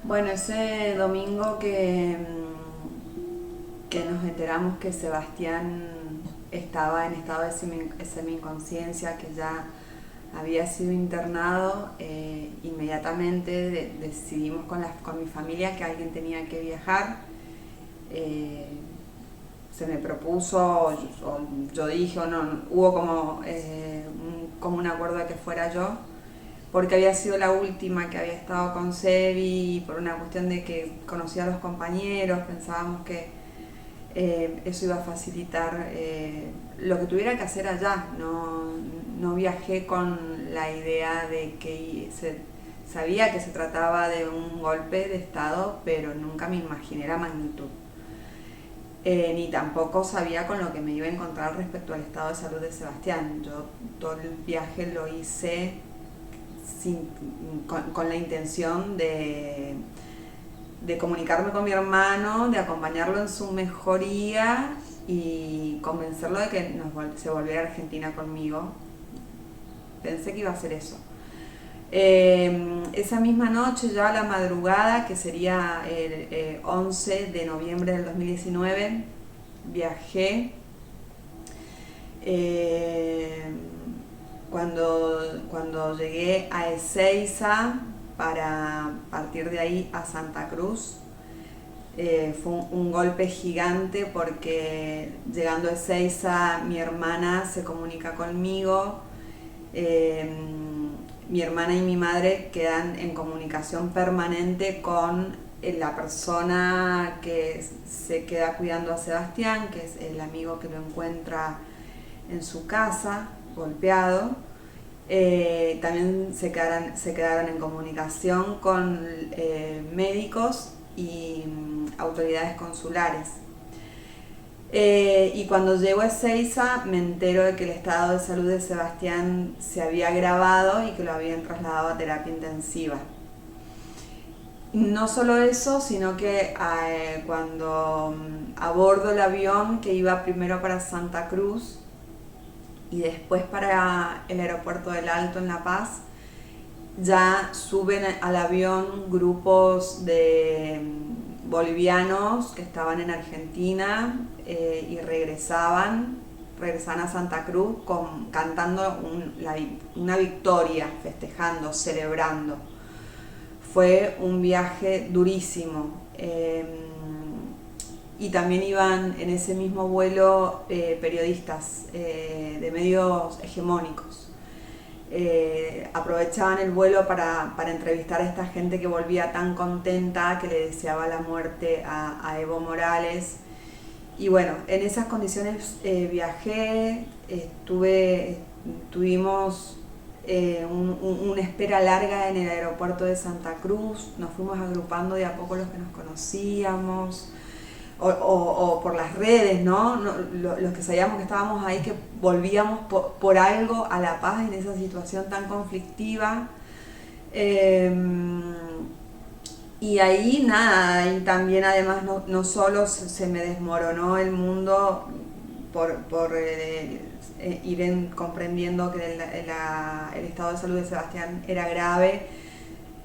Bueno, ese domingo que nos enteramos que Sebastián estaba en estado de semi-inconsciencia, que ya había sido internado, inmediatamente decidimos con mi familia que alguien tenía que viajar. Eh, Se me propuso, o yo dije, o no, hubo como un acuerdo de que fuera yo, porque había sido la última que había estado con Sebi, y por una cuestión de que conocía a los compañeros, pensábamos que eso iba a facilitar lo que tuviera que hacer allá. No viajé con la idea de que sabía que se trataba de un golpe de estado, pero nunca me imaginé la magnitud. Ni tampoco sabía con lo que me iba a encontrar respecto al estado de salud de Sebastián. Yo todo el viaje lo hice con la intención de comunicarme con mi hermano, de acompañarlo en su mejoría y convencerlo de que se volviera a Argentina conmigo. Pensé que iba a hacer eso. Esa misma noche, ya a la madrugada, que sería el 11 de noviembre del 2019, viajé. Eh, cuando llegué a Ezeiza para partir de ahí a Santa Cruz, fue un golpe gigante porque llegando a Ezeiza mi hermana se comunica conmigo. eh, Mi hermana y mi madre quedan en comunicación permanente con la persona que se queda cuidando a Sebastián, que es el amigo que lo encuentra en su casa, golpeado. También se quedaron en comunicación con médicos y autoridades consulares. Y cuando llego a Ezeiza me entero de que el estado de salud de Sebastián se había agravado y que lo habían trasladado a terapia intensiva. No solo eso, sino que cuando abordo el avión que iba primero para Santa Cruz y después para el aeropuerto del Alto en La Paz, ya suben al avión grupos de bolivianos que estaban en Argentina y regresaban a Santa Cruz cantando una victoria, festejando, celebrando. Fue un viaje durísimo. Y también iban en ese mismo vuelo periodistas de medios hegemónicos. Aprovechaban el vuelo para entrevistar a esta gente que volvía tan contenta, que le deseaba la muerte a Evo Morales. Y bueno, en esas condiciones viajé, tuvimos una espera larga en el aeropuerto de Santa Cruz, nos fuimos agrupando de a poco los que nos conocíamos, o por las redes, ¿no? Los que sabíamos que estábamos ahí, que volvíamos por algo a La Paz en esa situación tan conflictiva. Eh, y ahí nada, y también además no solo se me desmoronó el mundo por ir comprendiendo que el estado de salud de Sebastián era grave,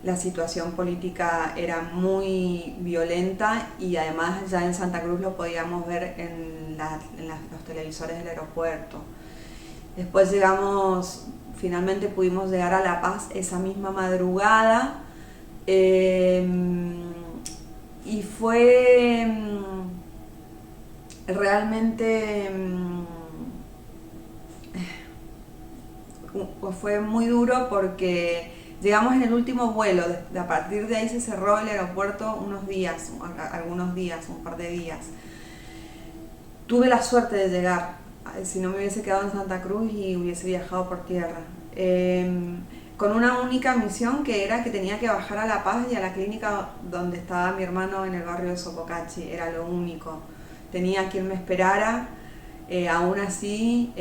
la situación política era muy violenta y además ya en Santa Cruz lo podíamos ver en los televisores del aeropuerto. Después finalmente pudimos llegar a La Paz esa misma madrugada. eh, y fue realmente fue muy duro porque llegamos en el último vuelo. A partir de ahí se cerró el aeropuerto algunos días, un par de días. Tuve la suerte de llegar, si no me hubiese quedado en Santa Cruz y hubiese viajado por tierra. Con una única misión, que era que tenía que bajar a La Paz y a la clínica donde estaba mi hermano en el barrio de Sopocachi, era lo único. Tenía quien me esperara, aún así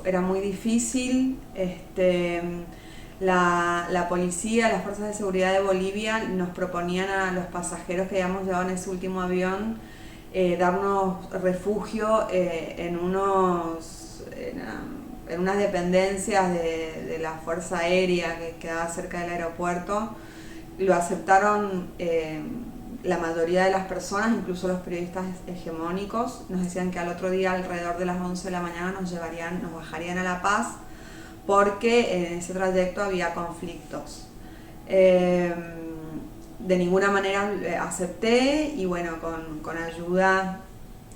era muy difícil. La policía, las fuerzas de seguridad de Bolivia nos proponían a los pasajeros que habíamos llevado en ese último avión darnos refugio en unas dependencias de la Fuerza Aérea que quedaba cerca del aeropuerto, lo aceptaron la mayoría de las personas, incluso los periodistas hegemónicos. Nos decían que al otro día, alrededor de las 11 de la mañana, nos bajarían a La Paz, porque en ese trayecto había conflictos. De ninguna manera acepté, y bueno, con ayuda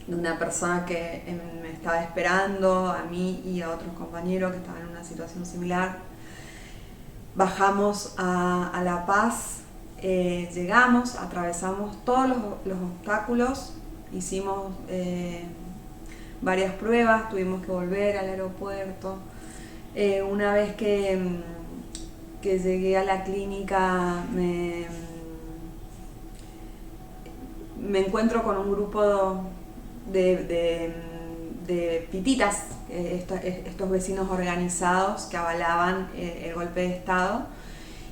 de una persona que me estaba esperando, a mí y a otros compañeros que estaban en una situación similar, bajamos a La Paz. Llegamos, atravesamos todos los obstáculos, hicimos varias pruebas, tuvimos que volver al aeropuerto. Una vez que llegué a la clínica, me encuentro con un grupo de pititas, estos vecinos organizados que avalaban el golpe de Estado,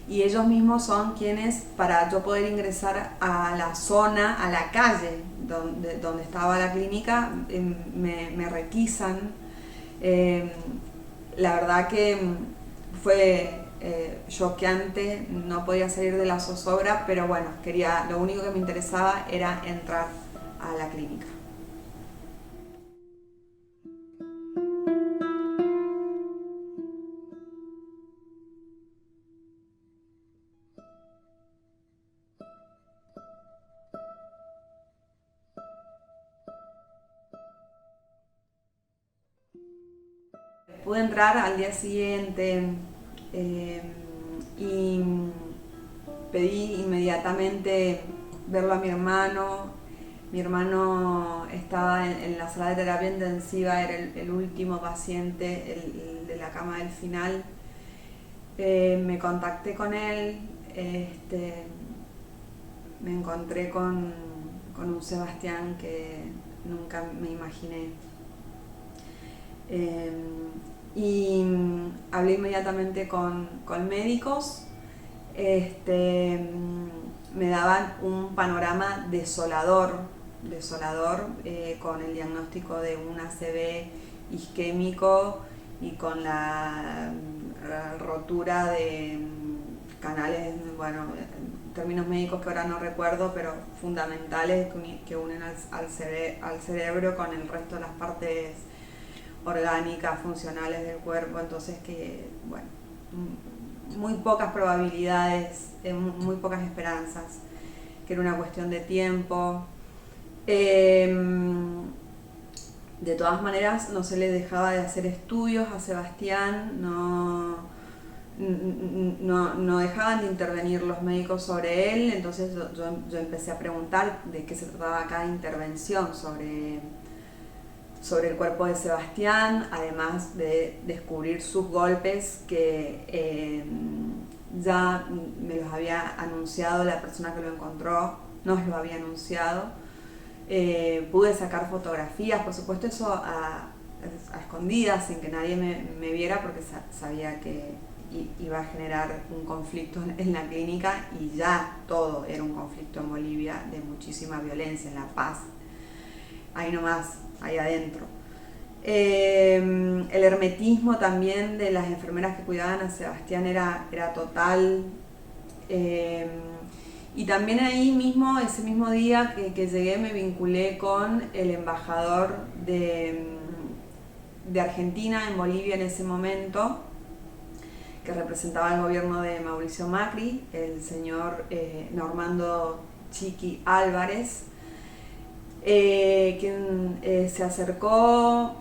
y ellos mismos son quienes, para yo poder ingresar a la zona, a la calle donde estaba la clínica, me requisan. La verdad que fue choqueante, no podía salir de la zozobra, pero bueno, lo único que me interesaba era entrar a la clínica. Pude entrar al día siguiente y pedí inmediatamente verlo a mi hermano. Mi hermano estaba en la sala de terapia intensiva, era el último paciente, el de la cama del final. Me contacté con él, me encontré con un Sebastián que nunca me imaginé. Y hablé inmediatamente con médicos. Me daban un panorama desolador, con el diagnóstico de un ACV isquémico y con la rotura de canales, bueno, términos médicos que ahora no recuerdo, pero fundamentales, que unen al cerebro con el resto de las partes orgánicas, funcionales del cuerpo. Entonces, que bueno, muy pocas probabilidades, muy pocas esperanzas, que era una cuestión de tiempo. De todas maneras, no se le dejaba de hacer estudios a Sebastián, no dejaban de intervenir los médicos sobre él. Entonces yo empecé a preguntar de qué se trataba cada intervención sobre el cuerpo de Sebastián, además de descubrir sus golpes, que ya me los había anunciado la persona que lo encontró, nos lo había anunciado. Pude sacar fotografías, por supuesto eso a escondidas, sin que nadie me viera, porque sabía que iba a generar un conflicto en la clínica, y ya todo era un conflicto en Bolivia de muchísima violencia, en La Paz, ahí nomás, ahí adentro. El hermetismo también de las enfermeras que cuidaban a Sebastián era total. Y también ahí mismo, ese mismo día que llegué, me vinculé con el embajador de Argentina en Bolivia en ese momento, que representaba el gobierno de Mauricio Macri, el señor Normando Chiqui Álvarez, quien se acercó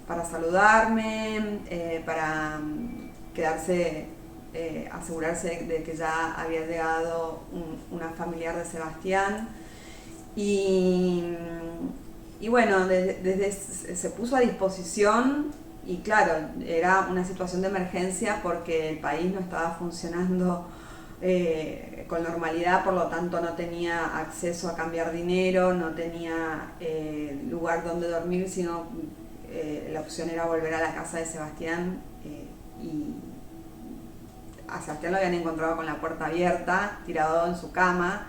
para saludarme, para asegurarse de que ya había llegado una familiar de Sebastián. Y bueno, desde se puso a disposición, y claro, era una situación de emergencia porque el país no estaba funcionando con normalidad, por lo tanto no tenía acceso a cambiar dinero, no tenía lugar donde dormir, sino la opción era volver a la casa de Sebastián, y a Sebastián lo habían encontrado con la puerta abierta, tirado en su cama.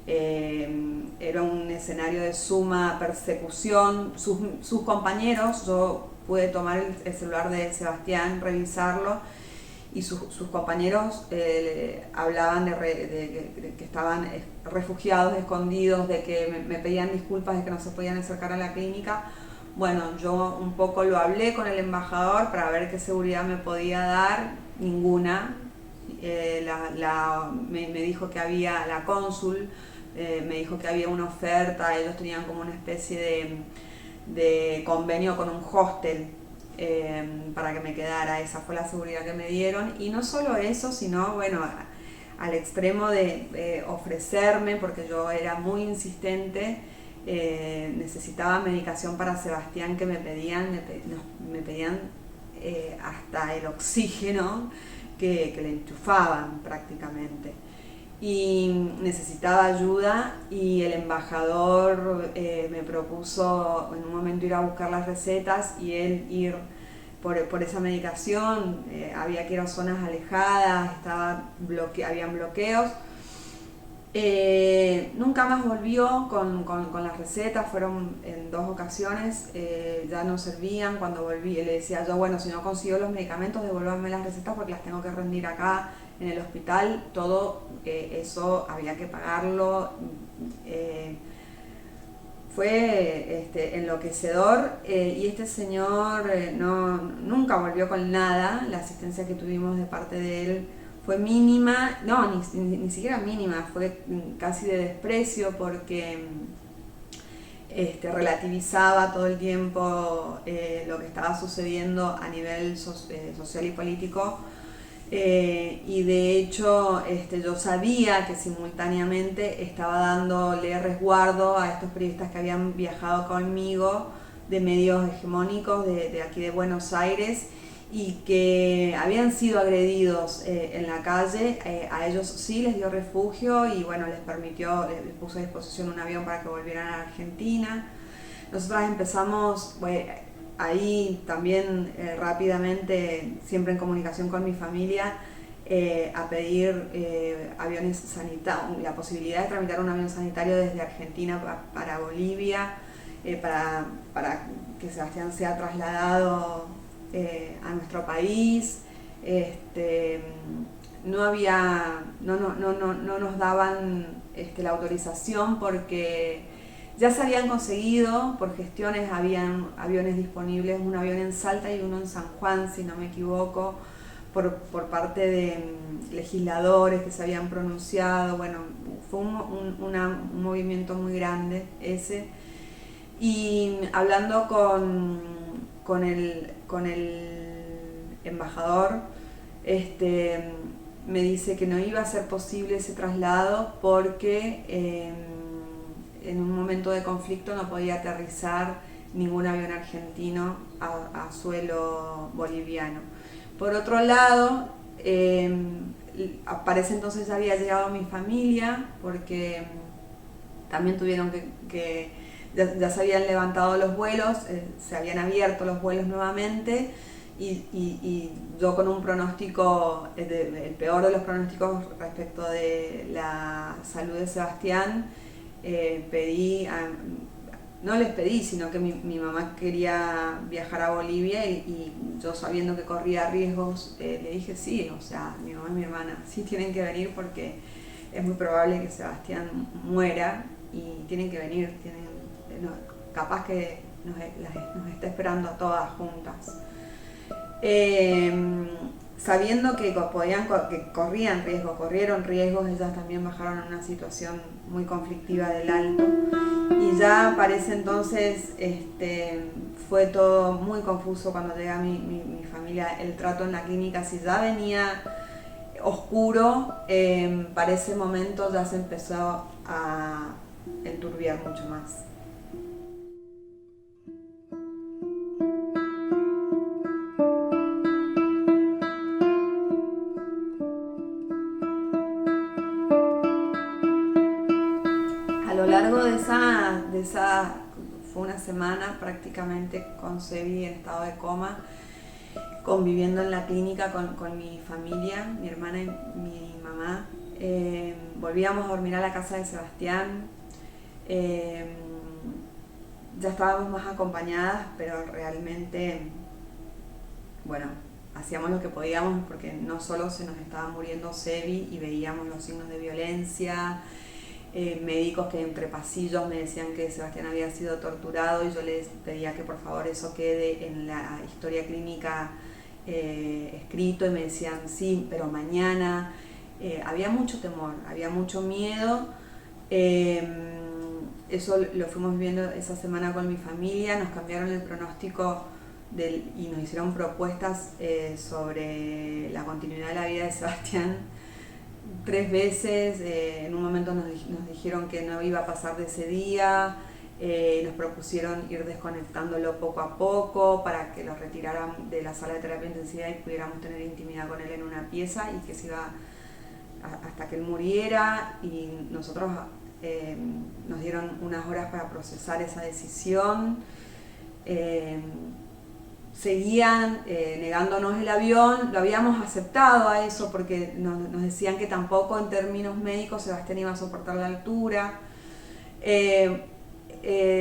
Era un escenario de suma persecución. Sus compañeros, yo pude tomar el celular de Sebastián, revisarlo, y sus compañeros hablaban de que estaban refugiados, escondidos, de que me pedían disculpas, de que no se podían acercar a la clínica. Bueno, yo un poco lo hablé con el embajador para ver qué seguridad me podía dar, ninguna. Me dijo que había, la cónsul me dijo que había una oferta, ellos tenían como una especie de convenio con un hostel para que me quedara. Esa fue la seguridad que me dieron, y no solo eso, sino bueno, al extremo de ofrecerme, porque yo era muy insistente, necesitaba medicación para Sebastián, que me pedían hasta el oxígeno que le enchufaban prácticamente, y necesitaba ayuda, y el embajador me propuso en un momento ir a buscar las recetas y él ir por esa medicación. Había que ir a zonas alejadas, habían bloqueos. Nunca más volvió con las recetas, fueron en 2 ocasiones, ya no servían. Cuando volví le decía yo, bueno, si no consigo los medicamentos, devuélvanme las recetas porque las tengo que rendir acá en el hospital. Todo eso había que pagarlo. Fue enloquecedor, y este señor nunca volvió con nada. La asistencia que tuvimos de parte de él fue mínima, no, ni siquiera mínima, fue casi de desprecio, porque relativizaba todo el tiempo lo que estaba sucediendo a nivel social y político. Y de hecho yo sabía que simultáneamente estaba dándole resguardo a estos periodistas que habían viajado conmigo de medios hegemónicos de aquí de Buenos Aires, y que habían sido agredidos en la calle. A ellos sí les dio refugio, y bueno, les puso a disposición un avión para que volvieran a la Argentina. Nosotras empezamos ahí también rápidamente, siempre en comunicación con mi familia, a pedir aviones sanitarios, la posibilidad de tramitar un avión sanitario desde Argentina para Bolivia, para que Sebastián sea trasladado a nuestro país. No nos daban la autorización, porque ya se habían conseguido por gestiones, habían aviones disponibles, un avión en Salta y uno en San Juan, si no me equivoco, por parte de legisladores que se habían pronunciado. Bueno, fue un movimiento muy grande ese. Y hablando con el embajador, me dice que no iba a ser posible ese traslado porque en un momento de conflicto no podía aterrizar ningún avión argentino a suelo boliviano. Por otro lado, para ese entonces ya había llegado mi familia, porque también tuvieron ya se habían levantado los vuelos, se habían abierto los vuelos nuevamente, y yo con un pronóstico, el peor de los pronósticos respecto de la salud de Sebastián, no les pedí, sino que mi mamá quería viajar a Bolivia, y yo, sabiendo que corría riesgos, le dije sí, o sea, mi mamá y mi hermana sí tienen que venir, porque es muy probable que Sebastián muera, y tienen que venir, capaz que nos está esperando a todas juntas. Sabiendo que corrieron riesgos, ellas también bajaron a una situación muy conflictiva del Alto, y ya para ese entonces fue todo muy confuso. Cuando llega mi familia, el trato en la clínica, si ya venía oscuro, para ese momento ya se empezó a enturbiar mucho más. A lo largo de esa fue una semana prácticamente con Sebi en estado de coma, conviviendo en la clínica con mi familia, mi hermana y mi mamá. Volvíamos a dormir a la casa de Sebastián. Ya estábamos más acompañadas, pero realmente, bueno, hacíamos lo que podíamos porque no solo se nos estaba muriendo Sebi y veíamos los signos de violencia, médicos que entre pasillos me decían que Sebastián había sido torturado y yo les pedía que por favor eso quede en la historia clínica escrito y me decían sí, pero mañana. Había mucho temor, había mucho miedo. Eso lo fuimos viendo esa semana con mi familia, nos cambiaron el pronóstico y nos hicieron propuestas sobre la continuidad de la vida de Sebastián 3 veces. En un momento nos dijeron que no iba a pasar de ese día, nos propusieron ir desconectándolo poco a poco para que lo retiraran de la sala de terapia intensiva y pudiéramos tener intimidad con él en una pieza y que se iba hasta que él muriera, y nosotros nos dieron unas horas para procesar esa decisión. Seguían negándonos el avión, lo habíamos aceptado a eso porque nos decían que tampoco en términos médicos Sebastián iba a soportar la altura.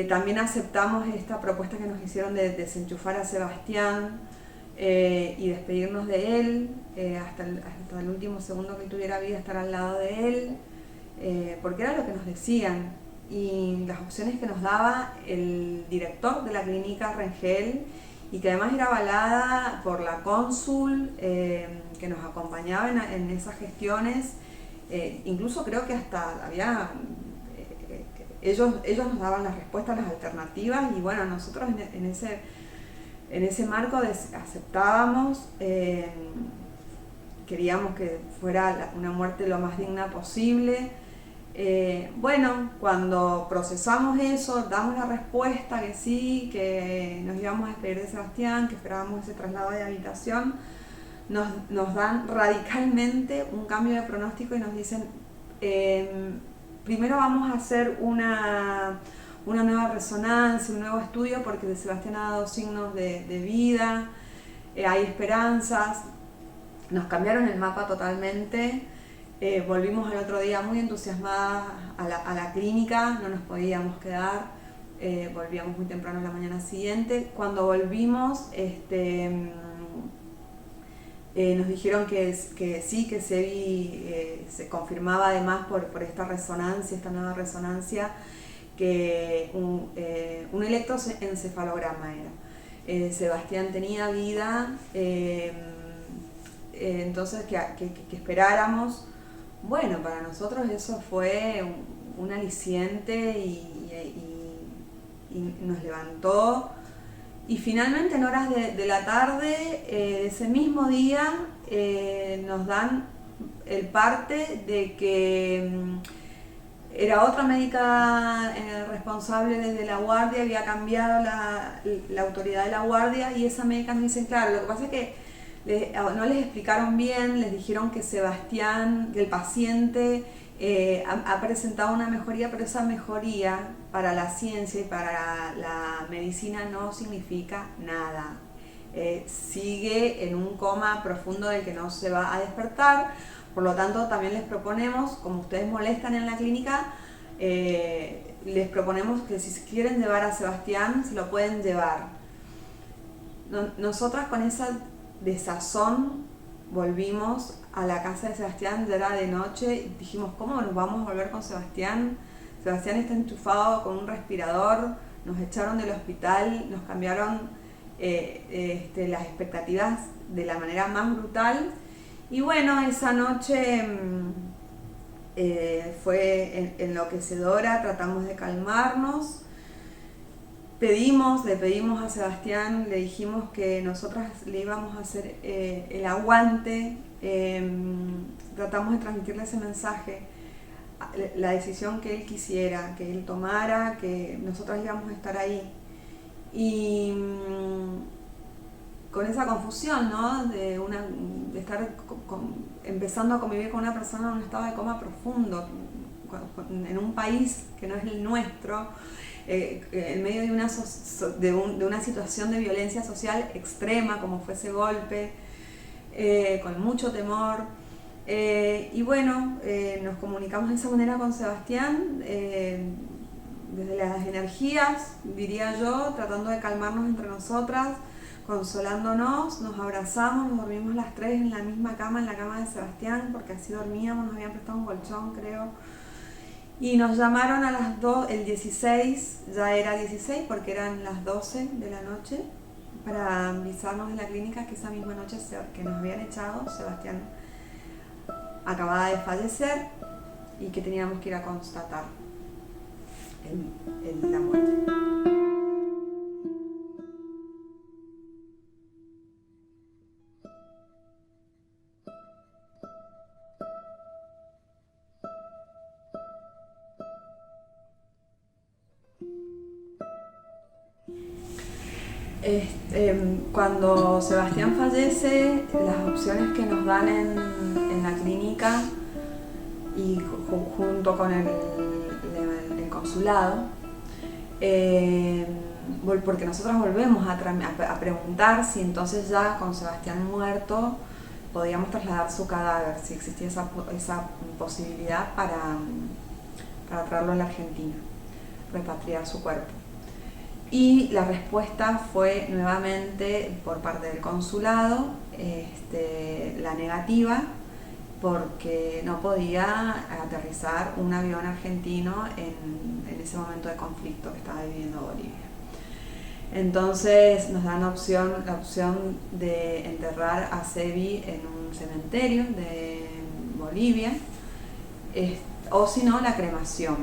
También aceptamos esta propuesta que nos hicieron de desenchufar a Sebastián y despedirnos de él hasta el último segundo que tuviera vida, estar al lado de él, porque era lo que nos decían y las opciones que nos daba el director de la clínica Rengel, y que además era avalada por la cónsul que nos acompañaba en esas gestiones. Incluso creo que hasta había ellos nos daban las respuestas, las alternativas, y bueno, nosotros en ese marco aceptábamos, queríamos que fuera una muerte lo más digna posible. Bueno, cuando procesamos eso, damos la respuesta que sí, que nos íbamos a despedir de Sebastián, que esperábamos ese traslado de habitación, nos dan radicalmente un cambio de pronóstico y nos dicen, primero vamos a hacer una nueva resonancia, un nuevo estudio, porque de Sebastián ha dado signos de vida, hay esperanzas. Nos cambiaron el mapa totalmente. Volvimos al otro día muy entusiasmadas a la clínica, no nos podíamos quedar, volvíamos muy temprano la mañana siguiente. Cuando volvimos, nos dijeron que sí, que Sebi se confirmaba además por esta resonancia, esta nueva resonancia, que un electroencefalograma era. Sebastián tenía vida, entonces que esperáramos. Bueno, para nosotros eso fue un aliciente y nos levantó. Y finalmente en horas de la tarde, ese mismo día, nos dan el parte de que era otra médica responsable desde la guardia, había cambiado la autoridad de la guardia, y esa médica nos dice, claro, lo que pasa es que no les explicaron bien, les dijeron que Sebastián, que el paciente ha presentado una mejoría, pero esa mejoría para la ciencia y para la medicina no significa nada. Sigue en un coma profundo del que no se va a despertar. Por lo tanto, también les proponemos, como ustedes molestan en la clínica, les proponemos que si quieren llevar a Sebastián, se lo pueden llevar. Nosotras con esa desazón volvimos a la casa de Sebastián, ya era de noche, y dijimos, ¿cómo nos vamos a volver con Sebastián? Sebastián está enchufado con un respirador, nos echaron del hospital, nos cambiaron las expectativas de la manera más brutal. Y bueno, esa noche fue enloquecedora, tratamos de calmarnos. Le pedimos a Sebastián, le dijimos que nosotras le íbamos a hacer el aguante, tratamos de transmitirle ese mensaje, la decisión que él quisiera, que él tomara, que nosotras íbamos a estar ahí. Y con esa confusión, ¿no? de estar empezando a convivir con una persona en un estado de coma profundo, en un país que no es el nuestro, en medio de una situación de violencia social extrema como fue ese golpe, con mucho temor. Y bueno, nos comunicamos de esa manera con Sebastián, desde las energías, diría yo, tratando de calmarnos entre nosotras, consolándonos, nos abrazamos, nos dormimos las tres en la misma cama, en la cama de Sebastián, porque así dormíamos, nos habían prestado un colchón, creo. Y nos llamaron a las 2, el 16, ya era 16 porque eran las 12 de la noche, para avisarnos de la clínica que esa misma noche que nos habían echado, Sebastián acababa de fallecer y que teníamos que ir a constatar la muerte. Cuando Sebastián fallece, las opciones que nos dan en la clínica y junto con el consulado, porque nosotros volvemos a preguntar si entonces ya con Sebastián muerto podíamos trasladar su cadáver, si existía esa posibilidad para traerlo a la Argentina, repatriar su cuerpo. Y la respuesta fue nuevamente por parte del consulado, la negativa, porque no podía aterrizar un avión argentino en ese momento de conflicto que estaba viviendo Bolivia. Entonces nos dan la opción de enterrar a Sebi en un cementerio de Bolivia, o si no, la cremación.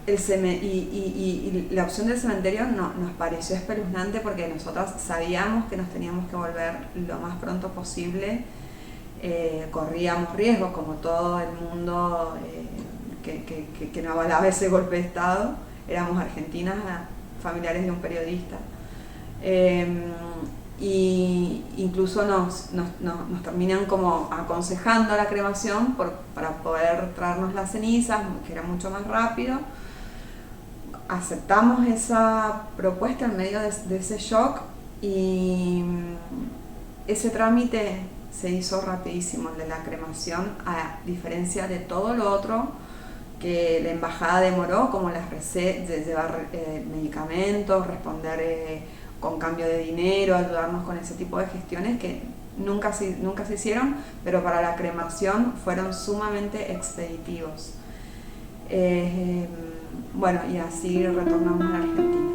Y la opción del cementerio nos pareció espeluznante porque nosotros sabíamos que nos teníamos que volver lo más pronto posible. Corríamos riesgos, como todo el mundo que no avalaba ese golpe de Estado. Éramos argentinas, familiares de un periodista. Y incluso nos terminan como aconsejando la cremación para poder traernos las cenizas, que era mucho más rápido. Aceptamos esa propuesta en medio de ese shock y ese trámite se hizo rapidísimo, el de la cremación, a diferencia de todo lo otro que la embajada demoró, como las recetas, de llevar medicamentos, responder con cambio de dinero, ayudarnos con ese tipo de gestiones que nunca se hicieron, pero para la cremación fueron sumamente expeditivos. Bueno, y así retornamos a la Argentina.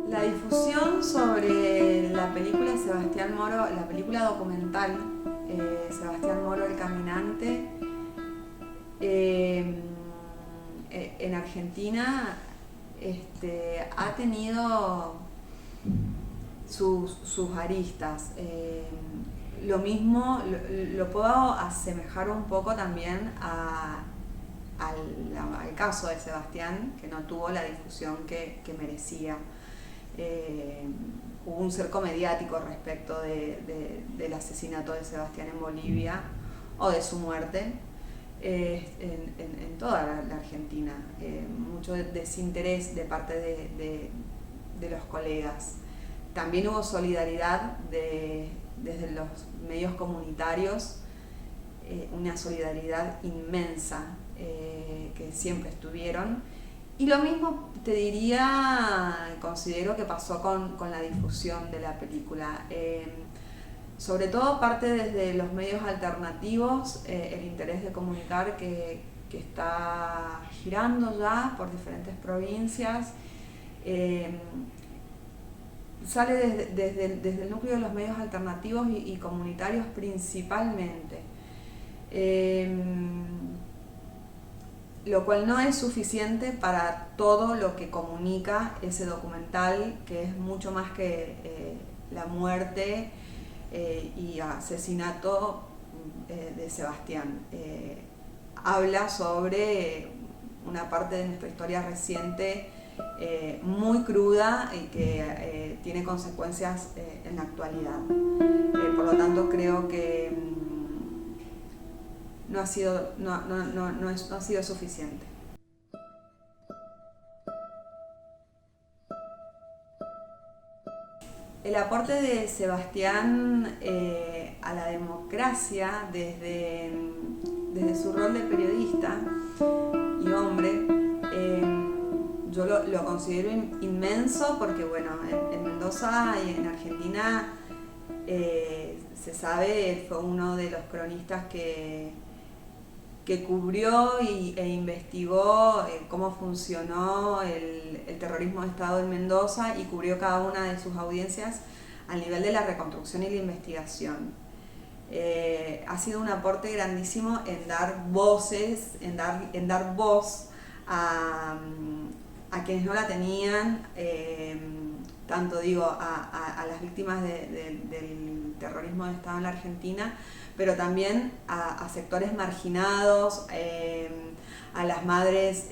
La difusión sobre la película Sebastián Moro, la película documental Sebastián Moro el Caminante, en Argentina ha tenido sus aristas. Lo mismo lo puedo asemejar un poco también al caso de Sebastián, que no tuvo la difusión que merecía. Hubo un cerco mediático respecto del asesinato de Sebastián en Bolivia o de su muerte en toda la Argentina. Mucho desinterés de parte de los colegas. También hubo solidaridad desde los medios comunitarios, una solidaridad inmensa que siempre estuvieron. Y lo mismo te diría, considero que pasó con la difusión de la película. Sobre todo parte desde los medios alternativos, el interés de comunicar que está girando ya por diferentes provincias. Sale desde el núcleo de los medios alternativos y comunitarios principalmente. Lo cual no es suficiente para todo lo que comunica ese documental, que es mucho más que la muerte y asesinato de Sebastián. Habla sobre una parte de nuestra historia reciente muy cruda y que tiene consecuencias en la actualidad. Por lo tanto, creo que no ha sido suficiente. El aporte de Sebastián a la democracia desde su rol de periodista y hombre, yo lo considero inmenso porque, bueno, en Mendoza y en Argentina se sabe, fue uno de los cronistas que cubrió e investigó cómo funcionó el terrorismo de Estado en Mendoza y cubrió cada una de sus audiencias al nivel de la reconstrucción y la investigación. Ha sido un aporte grandísimo en dar voces, en dar voz a quienes no la tenían, tanto digo a las víctimas del terrorismo de Estado en la Argentina, pero también a sectores marginados, a las madres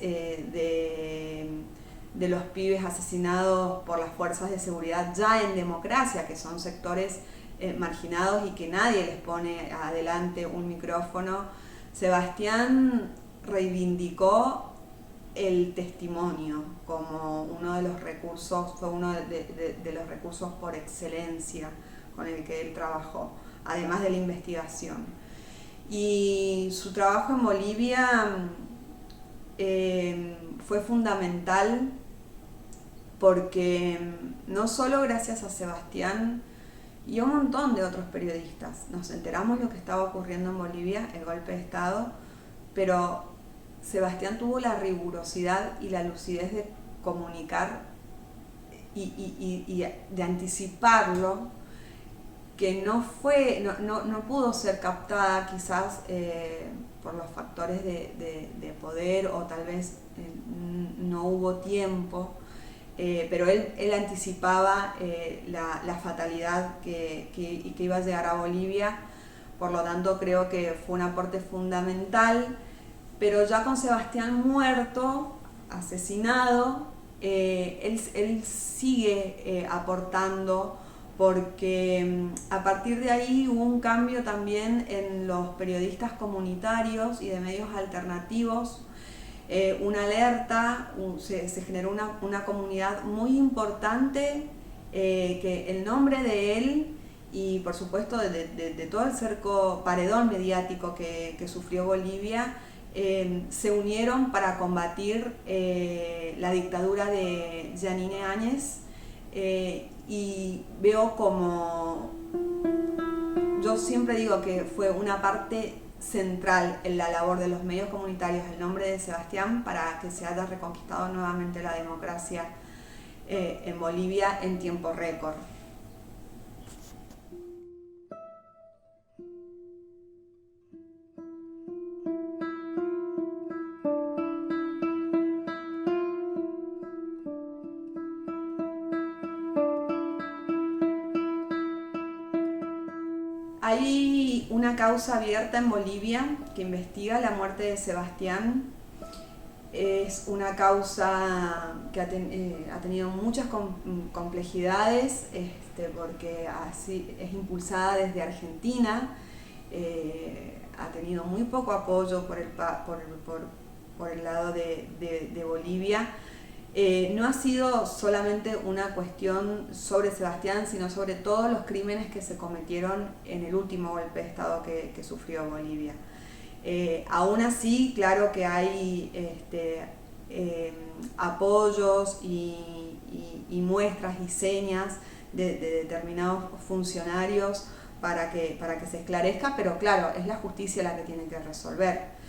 de los pibes asesinados por las fuerzas de seguridad ya en democracia, que son sectores marginados y que nadie les pone adelante un micrófono. Sebastián reivindicó el testimonio como uno de los recursos, fue uno de los recursos por excelencia con el que él trabajó, además de la investigación. Y su trabajo en Bolivia fue fundamental porque no solo gracias a Sebastián y a un montón de otros periodistas nos enteramos lo que estaba ocurriendo en Bolivia, el golpe de Estado, pero Sebastián tuvo la rigurosidad y la lucidez de comunicar y de anticiparlo, que no pudo ser captada quizás por los factores de poder o tal vez no hubo tiempo, pero él anticipaba la fatalidad que iba a llegar a Bolivia. Por lo tanto, creo que fue un aporte fundamental, pero ya con Sebastián muerto, asesinado, él sigue aportando, porque a partir de ahí hubo un cambio también en los periodistas comunitarios y de medios alternativos, una alerta, se generó una comunidad muy importante, que el nombre de él y por supuesto de todo el cerco paredón mediático que sufrió Bolivia, se unieron para combatir la dictadura de Yanine Áñez, y veo como, yo siempre digo que fue una parte central en la labor de los medios comunitarios el nombre de Sebastián para que se haya reconquistado nuevamente la democracia en Bolivia en tiempo récord. Hay una causa abierta en Bolivia que investiga la muerte de Sebastián. Es una causa que ha tenido muchas complejidades, porque así es impulsada desde Argentina, ha tenido muy poco apoyo por el lado de Bolivia. No ha sido solamente una cuestión sobre Sebastián, sino sobre todos los crímenes que se cometieron en el último golpe de Estado que sufrió Bolivia. Aún así, claro que hay apoyos y muestras y señas de determinados funcionarios para que se esclarezca, pero claro, es la justicia la que tiene que resolver.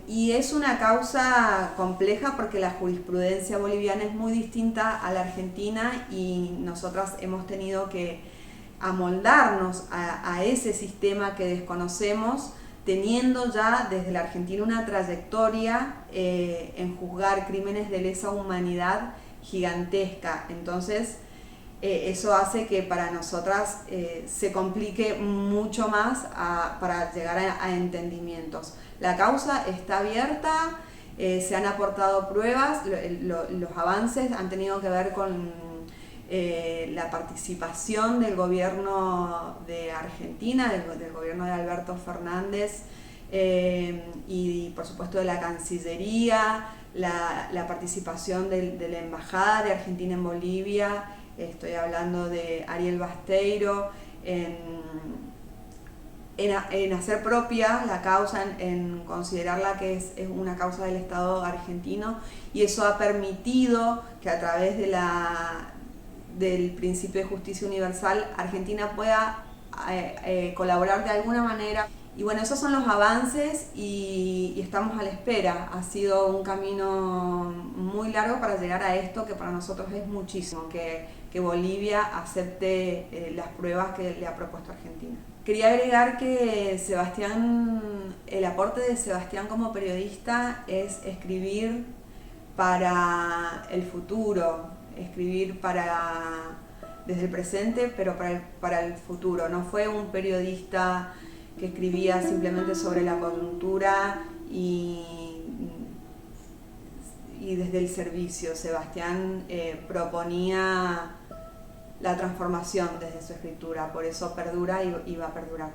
Y es una causa compleja porque la jurisprudencia boliviana es muy distinta a la argentina y nosotras hemos tenido que amoldarnos a ese sistema que desconocemos, teniendo ya desde la Argentina una trayectoria en juzgar crímenes de lesa humanidad gigantesca. Entonces eso hace que para nosotras se complique mucho más para llegar a entendimientos. La causa está abierta, se han aportado pruebas, los avances han tenido que ver con la participación del gobierno de Argentina, del gobierno de Alberto Fernández, y por supuesto de la Cancillería, la participación de la Embajada de Argentina en Bolivia, estoy hablando de Ariel Basteiro, en hacer propia la causa, en considerarla que es una causa del Estado argentino, y eso ha permitido que a través del principio de justicia universal Argentina pueda colaborar de alguna manera. Y bueno, esos son los avances y estamos a la espera. Ha sido un camino muy largo para llegar a esto, que para nosotros es muchísimo, que Bolivia acepte las pruebas que le ha propuesto Argentina. Quería agregar que el aporte de Sebastián como periodista es escribir para el futuro, escribir desde el presente, pero para el futuro. No fue un periodista que escribía simplemente sobre la coyuntura y desde el servicio. Sebastián proponía la transformación desde su escritura, por eso perdura y va a perdurar.